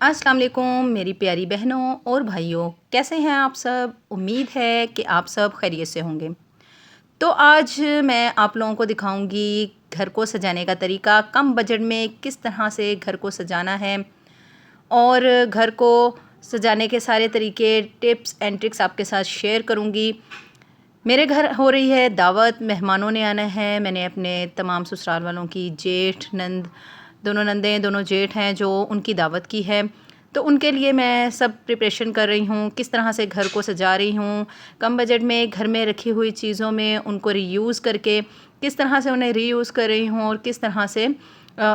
अस्सलाम वालेकुम मेरी प्यारी बहनों और भाइयों, कैसे हैं आप सब। उम्मीद है कि आप सब खैरियत से होंगे। तो आज मैं आप लोगों को दिखाऊंगी घर को सजाने का तरीका, कम बजट में किस तरह से घर को सजाना है और घर को सजाने के सारे तरीके, टिप्स एंड ट्रिक्स आपके साथ शेयर करूंगी। मेरे घर हो रही है दावत, मेहमानों ने आना है। मैंने अपने तमाम ससुराल वालों की, जेठ नंद, दोनों नंदें, दोनों जेठ हैं जो, उनकी दावत की है। तो उनके लिए मैं सब प्रिपरेशन कर रही हूँ, किस तरह से घर को सजा रही हूँ। कम बजट में घर में रखी हुई चीज़ों में उनको रीयूज़ करके किस तरह से उन्हें रीयूज़ कर रही हूँ और किस तरह से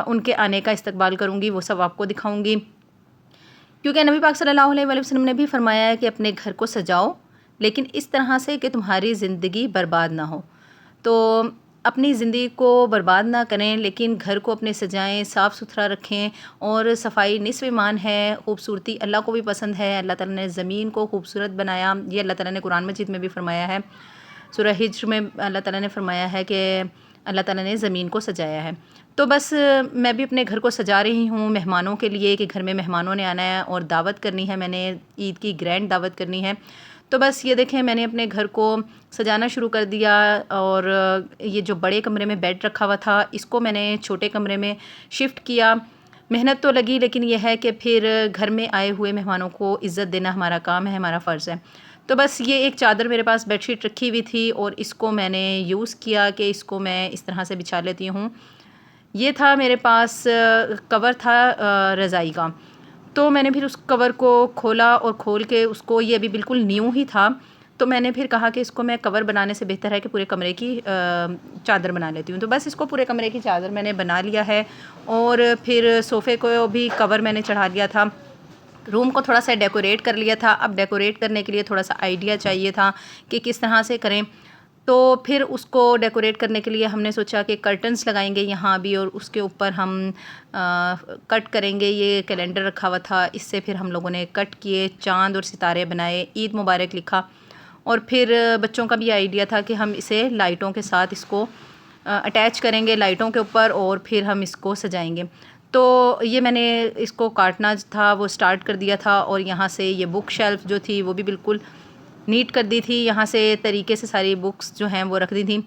उनके आने का इस्तकबाल करूँगी, वो सब आपको दिखाऊँगी। क्योंकि नबी पाक सल्लल्लाहु अलैहि वसल्लम ने भी फरमाया है कि अपने घर को सजाओ, लेकिन इस तरह से कि तुम्हारी ज़िंदगी बर्बाद ना हो। तो अपनी ज़िंदगी को बर्बाद ना करें, लेकिन घर को अपने सजाएं, साफ़ सुथरा रखें। और सफाई निस्फ़ ईमान है। खूबसूरती अल्लाह को भी पसंद है। अल्लाह ताला ने ज़मीन को खूबसूरत बनाया, ये अल्लाह ताला ने कुरान मजीद में भी फरमाया है। सूरह हिज्र में अल्लाह ताला ने फरमाया है कि अल्लाह ताला ने ज़मीन को सजाया है। तो बस मैं भी अपने घर को सजा रही हूँ मेहमानों के लिए, कि घर में मेहमानों ने आना है और दावत करनी है, मैंने ईद की ग्रैंड दावत करनी है। तो बस ये देखें, मैंने अपने घर को सजाना शुरू कर दिया। और ये जो बड़े कमरे में बेड रखा हुआ था, इसको मैंने छोटे कमरे में शिफ्ट किया। मेहनत तो लगी, लेकिन यह है कि फिर घर में आए हुए मेहमानों को इज़्ज़त देना हमारा काम है, हमारा फ़र्ज़ है। तो बस ये एक चादर मेरे पास बेडशीट रखी हुई थी और इसको मैंने यूज़ किया कि इसको मैं इस तरह से बिछा लेती हूँ। ये था मेरे पास कवर था रज़ाई का। तो मैंने फिर उस कवर को खोला और खोल के उसको, ये अभी बिल्कुल न्यू ही था, तो मैंने फिर कहा कि इसको मैं कवर बनाने से बेहतर है कि पूरे कमरे की चादर बना लेती हूँ। तो बस इसको पूरे कमरे की चादर मैंने बना लिया है। और फिर सोफ़े को भी कवर मैंने चढ़ा लिया था। रूम को थोड़ा सा डेकोरेट कर लिया था। अब डेकोरेट करने के लिए थोड़ा सा आइडिया चाहिए था कि किस तरह से करें। तो फिर उसको डेकोरेट करने के लिए हमने सोचा कि कर्टन्स लगाएंगे यहाँ भी, और उसके ऊपर हम कट करेंगे। ये कैलेंडर रखा हुआ था, इससे फिर हम लोगों ने कट किए, चाँद और सितारे बनाए, ईद मुबारक लिखा। और फिर बच्चों का भी आइडिया था कि हम इसे लाइटों के साथ इसको अटैच करेंगे लाइटों के ऊपर, और फिर हम इसको सजाएंगे। तो ये मैंने इसको काटना था वो स्टार्ट कर दिया था। और यहाँ से ये बुक शेल्फ़ जो थी वो भी बिल्कुल नीट कर दी थी। यहाँ से तरीके से सारी बुक्स जो हैं वो रख दी थी।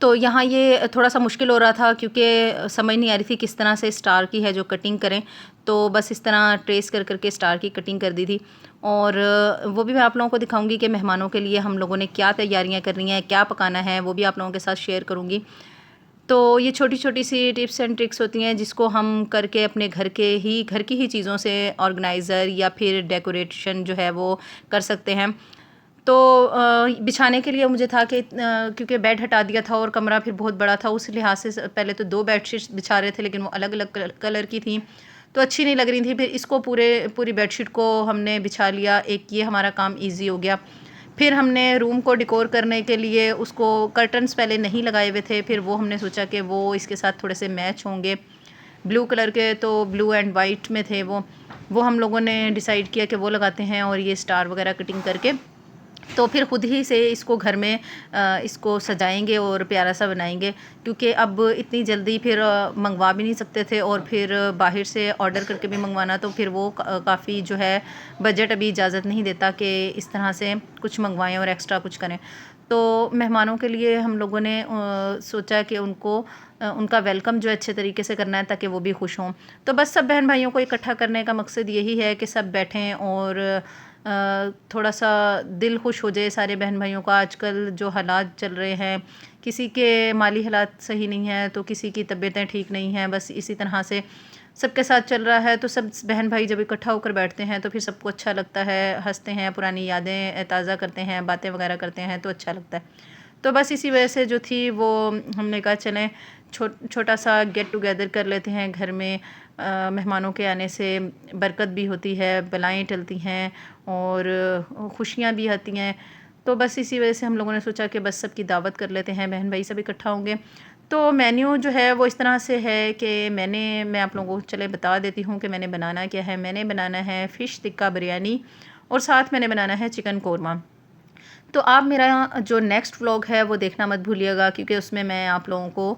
तो यहाँ ये थोड़ा सा मुश्किल हो रहा था, क्योंकि समझ नहीं आ रही थी किस तरह से स्टार की है जो कटिंग करें। तो बस इस तरह ट्रेस कर करके स्टार की कटिंग कर दी थी। और वो भी मैं आप लोगों को दिखाऊंगी कि मेहमानों के लिए हम लोगों ने क्या तैयारियां करनी है, क्या पकाना है, वो भी आप लोगों के साथ शेयर करूंगी। तो ये छोटी छोटी सी टिप्स एंड ट्रिक्स होती हैं जिसको हम करके अपने घर की ही चीज़ों से ऑर्गेनाइज़र या फिर डेकोरेशन जो है वो कर सकते हैं। तो बिछाने के लिए मुझे था कि क्योंकि बेड हटा दिया था और कमरा फिर बहुत बड़ा था, उस लिहाज से पहले तो 2 बेडशीट्स बिछा रहे थे, लेकिन वो अलग अलग कलर की थी, तो अच्छी नहीं लग रही थी। फिर इसको पूरी बेडशीट को हमने बिछा लिया। एक ये हमारा काम इजी हो गया। फिर हमने रूम को डेकोर करने के लिए उसको कर्टन्स पहले नहीं लगाए हुए थे, फिर वो हमने सोचा कि वो इसके साथ थोड़े से मैच होंगे, ब्लू कलर के, तो ब्लू एंड वाइट में थे वो हम लोगों ने डिसाइड किया कि वो लगाते हैं, और ये स्टार वगैरह कटिंग करके तो फिर ख़ुद ही से इसको घर में इसको सजाएंगे और प्यारा सा बनाएंगे। क्योंकि अब इतनी जल्दी फिर मंगवा भी नहीं सकते थे, और फिर बाहर से ऑर्डर करके भी मंगवाना तो फिर वो काफ़ी जो है बजट अभी इजाज़त नहीं देता कि इस तरह से कुछ मंगवाएं और एक्स्ट्रा कुछ करें। तो मेहमानों के लिए हम लोगों ने सोचा कि उनको उनका वेलकम जो अच्छे तरीके से करना है ताकि वो भी खुश हों। तो बस सब बहन भाइयों को इकट्ठा करने का मकसद यही है कि सब बैठें और थोड़ा सा दिल खुश हो जाए सारे बहन भाइयों का। आजकल जो हालात चल रहे हैं, किसी के माली हालात सही नहीं है, तो किसी की तबीयतें ठीक नहीं हैं, बस इसी तरह से सबके साथ चल रहा है। तो सब बहन भाई जब इकट्ठा होकर बैठते हैं तो फिर सबको अच्छा लगता है, हंसते हैं, पुरानी यादें ताज़ा करते हैं, बातें वगैरह करते हैं, तो अच्छा लगता है। तो बस इसी वजह से जो थी वो हमने कहा चलें छोटा सा गेट टुगेदर कर लेते हैं घर में। मेहमानों के आने से बरकत भी होती है, बलाएँ टलती हैं और खुशियाँ भी आती हैं। तो बस इसी वजह से हम लोगों ने सोचा कि बस सबकी दावत कर लेते हैं, बहन भाई सब इकट्ठा होंगे। तो मेन्यू जो है वो इस तरह से है कि मैं आप लोगों को चले बता देती हूँ कि मैंने बनाना क्या है। मैंने बनाना है फ़िश टिक्का बिरयानी, और साथ मैंने बनाना है चिकन कोरमा। तो आप मेरा जो नेक्स्ट व्लॉग है वो देखना मत भूलिएगा, क्योंकि उसमें मैं आप लोगों को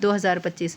2025،